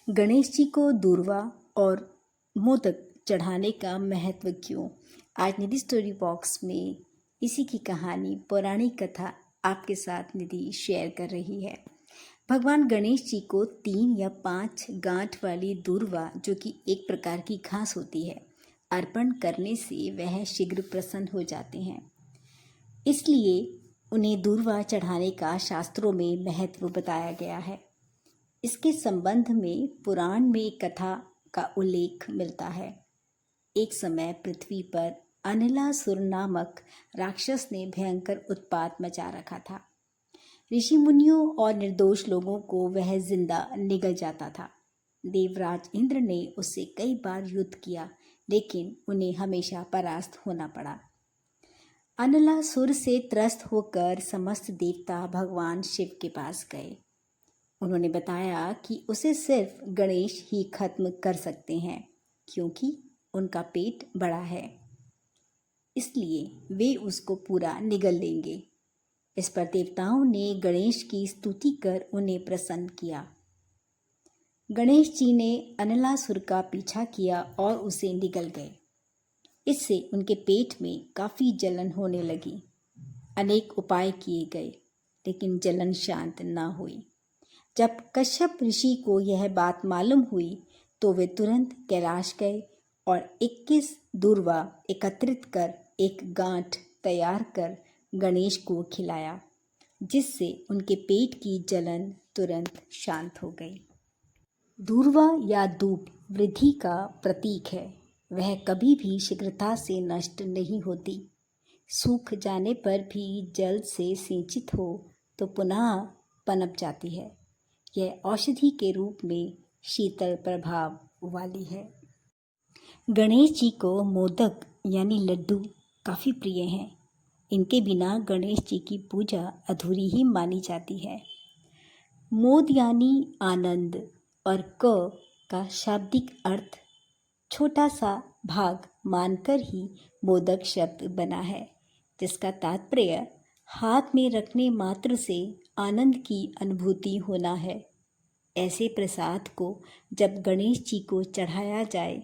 गणेश जी को दूर्वा और मोदक चढ़ाने का महत्व क्यों? आज निधि स्टोरी बॉक्स में इसी की कहानी, पौराणिक कथा आपके साथ निधि शेयर कर रही है। भगवान गणेश जी को 3 या 5 गांठ वाली दूर्वा, जो कि एक प्रकार की घास होती है, अर्पण करने से वह शीघ्र प्रसन्न हो जाते हैं। इसलिए उन्हें दूर्वा चढ़ाने का शास्त्रों में महत्व बताया गया है। इसके संबंध में पुराण में कथा का उल्लेख मिलता है। एक समय पृथ्वी पर अनिलासुर नामक राक्षस ने भयंकर उत्पात मचा रखा था। ऋषि मुनियों और निर्दोष लोगों को वह जिंदा निगल जाता था। देवराज इंद्र ने उससे कई बार युद्ध किया, लेकिन उन्हें हमेशा परास्त होना पड़ा। अनिलासुर से त्रस्त होकर समस्त देवता भगवान शिव के पास गए। उन्होंने बताया कि उसे सिर्फ गणेश ही खत्म कर सकते हैं, क्योंकि उनका पेट बड़ा है, इसलिए वे उसको पूरा निगल लेंगे। इस पर देवताओं ने गणेश की स्तुति कर उन्हें प्रसन्न किया। गणेश जी ने अनिलासुर का पीछा किया और उसे निगल गए। इससे उनके पेट में काफ़ी जलन होने लगी। अनेक उपाय किए गए, लेकिन जलन शांत न हुई। जब कश्यप ऋषि को यह बात मालूम हुई तो वे तुरंत कैलाश गए और 21 दूर्वा एकत्रित कर एक गांठ तैयार कर गणेश को खिलाया, जिससे उनके पेट की जलन तुरंत शांत हो गई। दूर्वा या दूब वृद्धि का प्रतीक है। वह कभी भी शीघ्रता से नष्ट नहीं होती। सूख जाने पर भी जल से सिंचित हो तो पुनः पनप जाती है। यह औषधि के रूप में शीतल प्रभाव वाली है। गणेश जी को मोदक यानी लड्डू काफ़ी प्रिय हैं। इनके बिना गणेश जी की पूजा अधूरी ही मानी जाती है। मोद यानी आनंद और क का शाब्दिक अर्थ छोटा सा भाग मानकर ही मोदक शब्द बना है, जिसका तात्पर्य हाथ में रखने मात्र से आनंद की अनुभूति होना है। ऐसे प्रसाद को जब गणेश जी को चढ़ाया जाए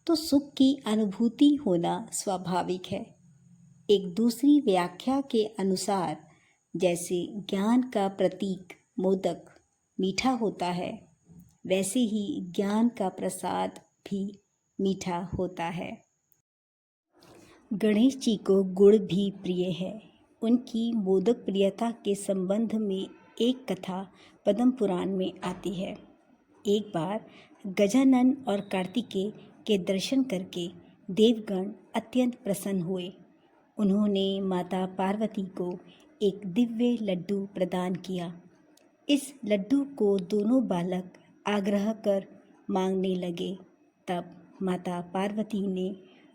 तो सुख की अनुभूति होना स्वाभाविक है। एक दूसरी व्याख्या के अनुसार जैसे ज्ञान का प्रतीक मोदक मीठा होता है, वैसे ही ज्ञान का प्रसाद भी मीठा होता है। गणेश जी को गुड़ भी प्रिय है। उनकी मोदक प्रियता के संबंध में एक कथा पद्म पुराण में आती है। एक बार गजानन और कार्तिकेय के दर्शन करके देवगण अत्यंत प्रसन्न हुए। उन्होंने माता पार्वती को एक दिव्य लड्डू प्रदान किया। इस लड्डू को दोनों बालक आग्रह कर मांगने लगे। तब माता पार्वती ने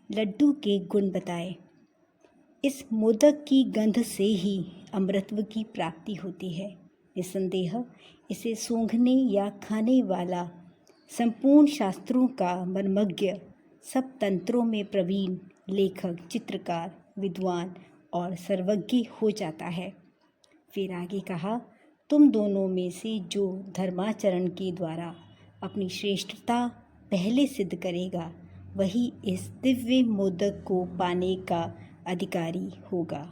लड्डू के गुण बताए। इस मोदक की गंध से ही अमृतत्व की प्राप्ति होती है। निसंदेह इसे सूंघने या खाने वाला संपूर्ण शास्त्रों का मर्मज्ञ, सब तंत्रों में प्रवीण लेखक, चित्रकार, विद्वान और सर्वज्ञ हो जाता है। फिर आगे कहा, तुम दोनों में से जो धर्माचरण के द्वारा अपनी श्रेष्ठता पहले सिद्ध करेगा, वही इस दिव्य मोदक को पाने का अधिकारी होगा।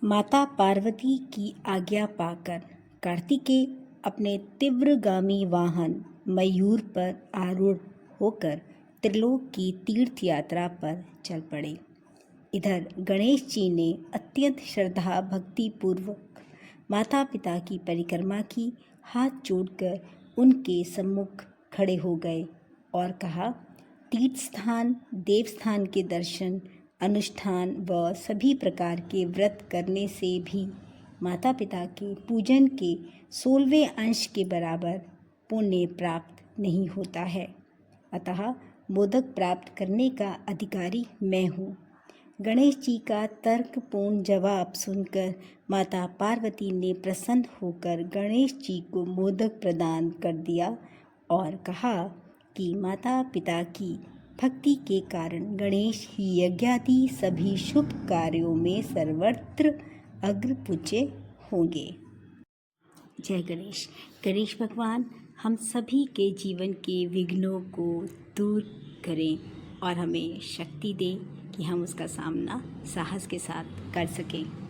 माता पार्वती की आज्ञा पाकर कार्तिकेय अपने तीव्रगामी वाहन मयूर पर आरूढ़ होकर त्रिलोक की तीर्थ यात्रा पर चल पड़े। इधर गणेश जी ने अत्यंत श्रद्धा भक्ति पूर्वक माता पिता की परिक्रमा की। हाथ जोड़कर उनके सम्मुख खड़े हो गए और कहा, तीर्थ स्थान, देवस्थान के दर्शन, अनुष्ठान व सभी प्रकार के व्रत करने से भी माता पिता के पूजन के 16वें अंश के बराबर पुण्य प्राप्त नहीं होता है। अतः मोदक प्राप्त करने का अधिकारी मैं हूँ। गणेश जी का तर्कपूर्ण जवाब सुनकर माता पार्वती ने प्रसन्न होकर गणेश जी को मोदक प्रदान कर दिया और कहा कि माता पिता की भक्ति के कारण गणेश ही यज्ञादि सभी शुभ कार्यों में सर्वत्र अग्रपूज्य होंगे। जय गणेश। गणेश भगवान हम सभी के जीवन के विघ्नों को दूर करें और हमें शक्ति दे कि हम उसका सामना साहस के साथ कर सकें।